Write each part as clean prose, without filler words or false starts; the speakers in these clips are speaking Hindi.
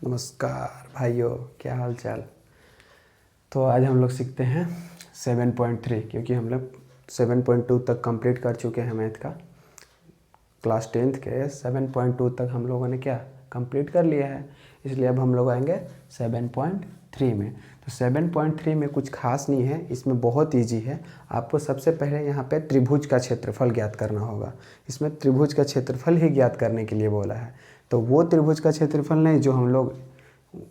नमस्कार भाइयों, क्या हाल चाल। तो आज हम लोग सीखते हैं 7.3 क्योंकि हम लोग 7.2 तक कंप्लीट कर चुके हैं मैथ का। क्लास 10th के 7.2 तक हम लोगों ने क्या कंप्लीट कर लिया है, इसलिए अब हम लोग आएंगे 7.3 में। तो 7.3 में कुछ खास नहीं है, इसमें बहुत इजी है। आपको सबसे पहले यहाँ पे त्रिभुज का क्षेत्रफल ज्ञात करना होगा। इसमें त्रिभुज का क्षेत्रफल ही ज्ञात करने के लिए बोला है। तो वो त्रिभुज का क्षेत्रफल नहीं जो हम लोग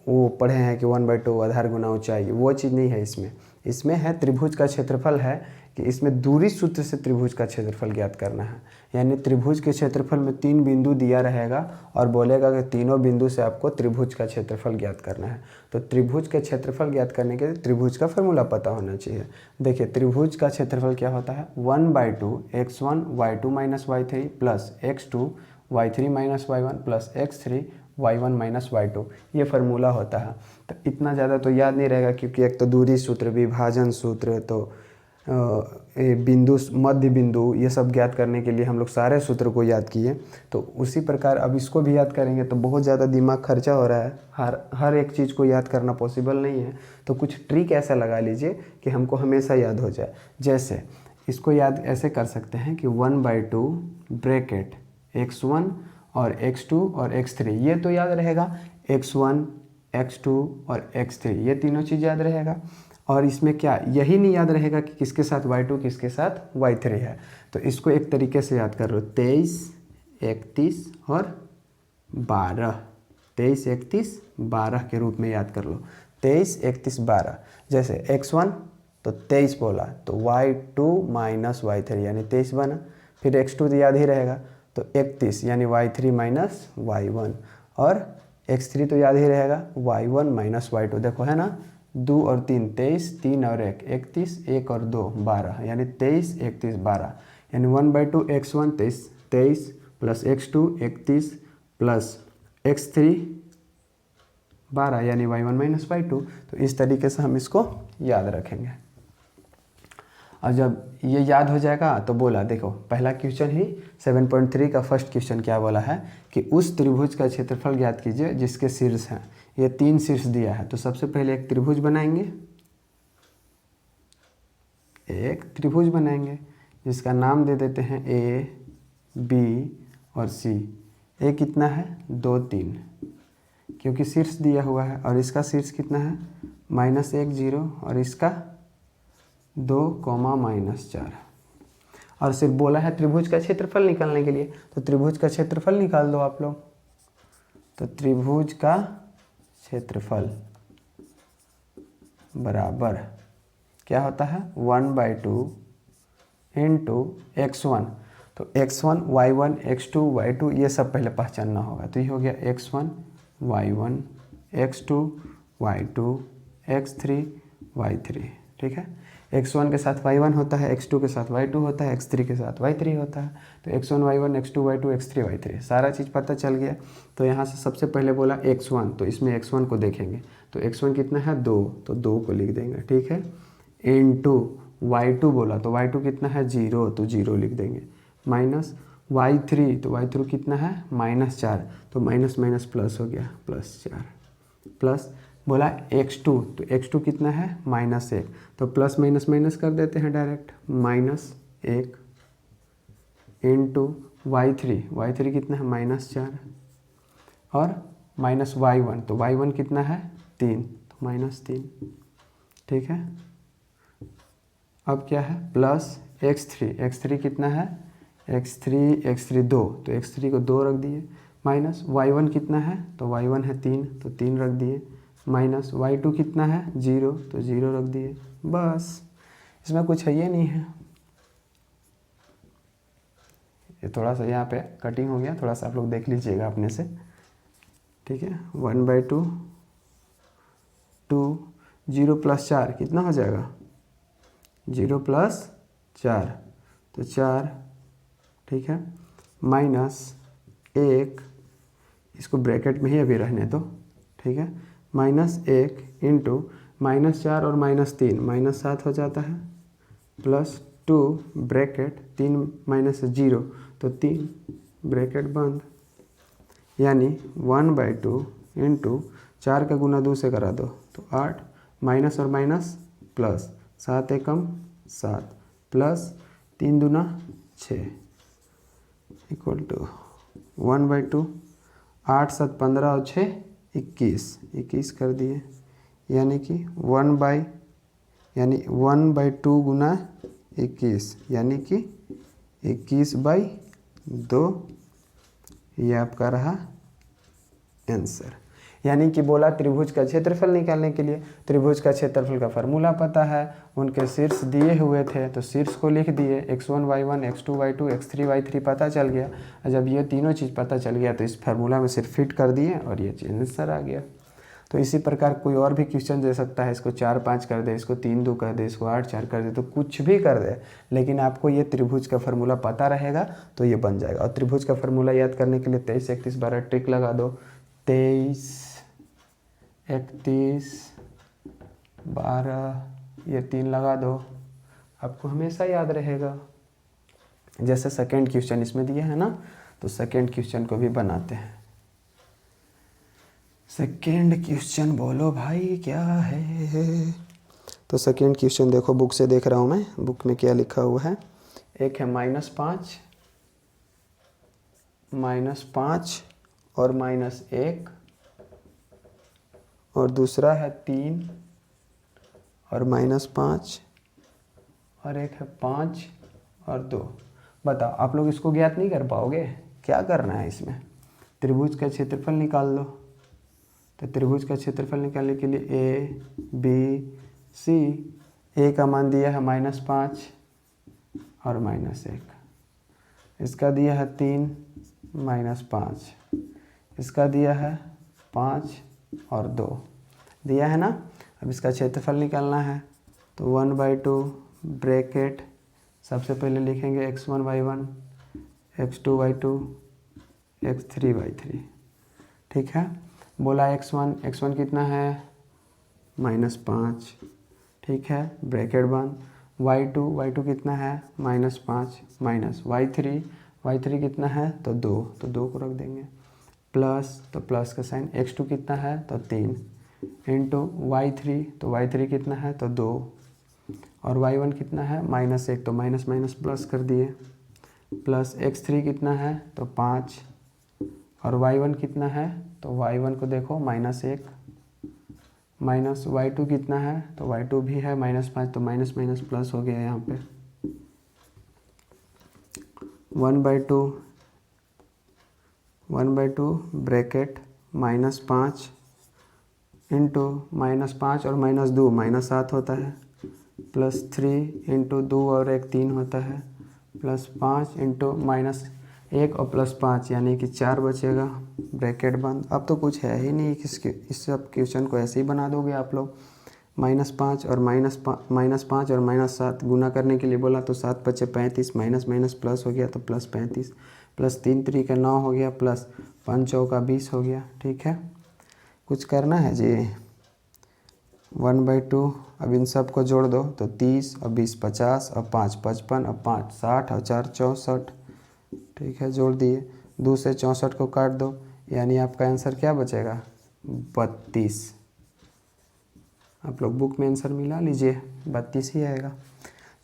वो पढ़े हैं कि 1/2 आधार गुना ऊंचाई, वो चीज़ नहीं है। इसमें है त्रिभुज का क्षेत्रफल है कि इसमें दूरी सूत्र से त्रिभुज का क्षेत्रफल ज्ञात करना है। यानी त्रिभुज के क्षेत्रफल में 3 बिंदु दिया रहेगा और बोलेगा कि तीनों बिंदु से आपको त्रिभुज का क्षेत्रफल ज्ञात करना है। तो त्रिभुज के क्षेत्रफल ज्ञात करने के लिए त्रिभुज का फॉर्मूला पता होना चाहिए। देखिए, त्रिभुज का क्षेत्रफल क्या होता है, 1/2 x1 y2 minus y3 plus x2 y3 minus y1 plus x3 y1 minus y2, ये फार्मूला होता है। तो इतना ज़्यादा तो याद नहीं रहेगा क्योंकि एक तो दूरी सूत्र, विभाजन सूत्र, तो बिंदु, मध्य बिंदु, ये सब ज्ञात करने के लिए हम लोग सारे सूत्र को याद किए। तो उसी प्रकार अब इसको भी याद करेंगे तो बहुत ज़्यादा दिमाग खर्चा हो रहा है। हर एक चीज़ को याद करना पॉसिबल नहीं है। तो कुछ ट्रिक ऐसा लगा लीजिए कि हमको हमेशा याद हो जाए। जैसे इसको याद ऐसे कर सकते हैं कि 1/2 ब्रैकेट x1 और x2 और x3, ये तो याद रहेगा। x1 x2 और x3, ये तीनों चीज़ याद रहेगा। और इसमें क्या यही नहीं याद रहेगा कि किसके साथ y2 किसके साथ y3 है। तो इसको एक तरीके से याद कर लो, 23, 31 और 12, 23, 31, 12 के रूप में याद कर लो। 23, 31, 12। जैसे x1 तो 23 बोला तो y2 माइनस y3 यानी 23 बना। फिर x2 तो याद ही रहेगा तो 31 यानी y3 माइनस y1, और x3 तो याद ही रहेगा y1 माइनस y2। देखो है ना, 2 और 3 23, 3 और 1 31, 1 और 2 12 यानी 23, 31, 12 यानी 1/2 x1 23 plus x2 31 plus x3 12 यानी y1 माइनस y2। तो इस तरीके से हम इसको याद रखेंगे। और जब ये याद हो जाएगा तो बोला, देखो पहला क्वेश्चन ही 7.3 का फर्स्ट क्वेश्चन क्या बोला है कि उस त्रिभुज का क्षेत्रफल ज्ञात कीजिए जिसके शीर्ष हैं। ये 3 शीर्ष दिया है। तो सबसे पहले एक त्रिभुज बनाएंगे, जिसका नाम दे देते हैं A, B और C। A कितना है, 2, 3, क्योंकि शीर्ष दिया हुआ है। और इसका शीर्ष कितना है, -1 0, और इसका 2, -4। और सिर्फ बोला है त्रिभुज का क्षेत्रफल निकालने के लिए, तो त्रिभुज का क्षेत्रफल निकाल दो आप लोग। तो त्रिभुज का क्षेत्रफल बराबर क्या होता है, 1/2 इंटू x1। तो x1 y1 x2 y2 ये सब पहले पहचानना होगा। तो ये हो गया x1 y1 x2 y2 x3 y3। ठीक है, x1 के साथ y1 होता है, x2 के साथ y2 होता है, x3 के साथ y3 होता है। तो x1 y1 x2 y2 x3 y3 सारा चीज़ पता चल गया। तो यहाँ से सबसे पहले बोला x1, तो इसमें x1 को देखेंगे। तो x1 कितना है, 2, तो 2 को लिख देंगे। ठीक है, इंटू y2 बोला तो y2 कितना है, 0, तो 0 लिख देंगे। माइनस y3, तो y3 कितना है, -4, तो माइनस माइनस प्लस हो गया, +4। प्लस बोला x2, तो x2 कितना है, -1, तो प्लस माइनस माइनस कर देते हैं डायरेक्ट, -1 इंटू y3 कितना है, -4, और माइनस y1, तो y1 कितना है, 3, तो -3। ठीक है, अब क्या है, प्लस x3 कितना है, x3 2, तो x3 को 2 रख दिए। माइनस y1 कितना है, तो y1 है 3, तो 3 रख दिए। माइनस y2 कितना है, 0, तो 0 रख दिए। बस, इसमें कुछ है ये नहीं है। ये थोड़ा सा यहाँ पे कटिंग हो गया, थोड़ा सा आप लोग देख लीजिएगा अपने से। ठीक है, 1/2 2 0 + 4 कितना हो जाएगा, 0 + 4, तो 4। ठीक है, -1, इसको ब्रैकेट में ही अभी रहने दो। ठीक है, -1 इंटू -4 और -3 -7 हो जाता है, +2 ब्रैकेट 3 -0, तो 3 ब्रैकेट बंद, यानी 1/2 इंटू 4 का गुना 2 से करा दो तो 8, माइनस और माइनस प्लस, 7 एकम 7 प्लस 3 दूना 6 इक्वल टू 1/2, 8 7 15 और 6 21 कर दिए, यानी कि 1/2 गुना 21 यानी कि 21/2, ये आपका रहा आंसर। यानी कि बोला त्रिभुज का क्षेत्रफल निकालने के लिए त्रिभुज का क्षेत्रफल का फार्मूला पता है, उनके शीर्ष दिए हुए थे तो शीर्ष को लिख दिए, x1 y1 x2 y2 x3 y3 पता चल गया। और जब ये तीनों चीज़ पता चल गया तो इस फार्मूला में सिर्फ फिट कर दिए और ये आंसर आ गया। तो इसी प्रकार कोई और भी क्वेश्चन दे सकता है, इसको 4 5 कर दे, इसको 3 2 कर दे, इसको 8 4 कर दे, तो कुछ भी कर दे, लेकिन आपको ये त्रिभुज का फार्मूला पता रहेगा तो ये बन जाएगा। और त्रिभुज का फार्मूला याद करने के लिए 23 31 12 ट्रिक लगा दो, 23 31 12 ये 3 लगा दो, आपको हमेशा याद रहेगा। जैसे सेकेंड क्वेश्चन इसमें दिया है ना, तो सेकेंड क्वेश्चन को भी बनाते हैं। सेकेंड क्वेश्चन बोलो भाई क्या है। तो सेकेंड क्वेश्चन देखो, बुक से देख रहा हूँ मैं, बुक में क्या लिखा हुआ है। एक है -5 और -1, और दूसरा है 3 और -5, और एक है 5 और 2। बताओ आप लोग इसको ज्ञात नहीं कर पाओगे, क्या करना है इसमें, त्रिभुज का क्षेत्रफल निकाल लो। तो त्रिभुज का क्षेत्रफल निकालने के लिए ए बी सी, ए का मान दिया है -5 और -1, इसका दिया है 3 -5, इसका दिया है 5 और 2 दिया है ना। अब इसका क्षेत्रफल निकालना है तो 1/2 ब्रैकेट, सबसे पहले लिखेंगे x1 y1 x2 y2 x3 y3, ठीक है। बोला x1 कितना है -5, ठीक है, ब्रैकेट बंद। y2 कितना है -5 माइनस y3 कितना है तो 2, तो 2 को रख देंगे, प्लस, तो प्लस का साइन, x2 कितना है तो 3 इंटू y3, तो y3 कितना है तो 2, और y1 कितना है -1, तो माइनस माइनस प्लस कर दिए, प्लस x3 कितना है तो 5, और y1 कितना है तो y1 को देखो -1, माइनस y2 कितना है तो y2 भी है -5, तो माइनस माइनस प्लस हो गया यहाँ पे 1/2 ब्रैकेट -5 इंटू -5 और -2 -7 होता है, प्लस 3 इंटू 2 और 1 3 होता है, प्लस 5 इंटू -1 और प्लस 5 यानी कि 4 बचेगा, ब्रैकेट बंद। अब तो कुछ है ही नहीं, इस सब क्वेश्चन को ऐसे ही बना दोगे आप लोग। -5 और -5 और -7 गुना करने के लिए बोला तो 7 बचे 35, माइनस माइनस प्लस हो गया तो प्लस 35, प्लस 3 3 9 हो गया, प्लस 5 4 20 हो गया, ठीक है। कुछ करना है जी, 1/2, अब इन सब को जोड़ दो तो 30 और 20 50 और 5 55 और 5 60 और 4 64, ठीक है, जोड़ दिए। 2 से 64 को काट दो, यानी आपका आंसर क्या बचेगा 32। आप लोग बुक में आंसर मिला लीजिए, 32 ही आएगा।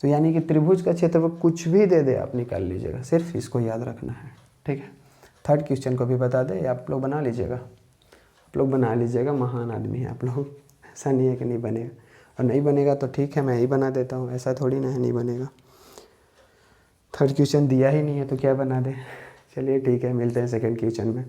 तो यानी कि त्रिभुज का क्षेत्रफल कुछ भी दे दे आप निकाल लीजिएगा, सिर्फ इसको याद रखना है, ठीक है। थर्ड क्वेश्चन को भी बता दे, आप लोग बना लीजिएगा, आप लोग बना लीजिएगा, महान आदमी है आप लोग, ऐसा नहीं है कि नहीं बनेगा, और नहीं बनेगा तो ठीक है मैं ही बना देता हूँ, ऐसा थोड़ी ना है नहीं बनेगा। थर्ड क्वेश्चन दिया ही नहीं है तो क्या बना दे। चलिए ठीक है, मिलते हैं सेकंड क्वेश्चन में।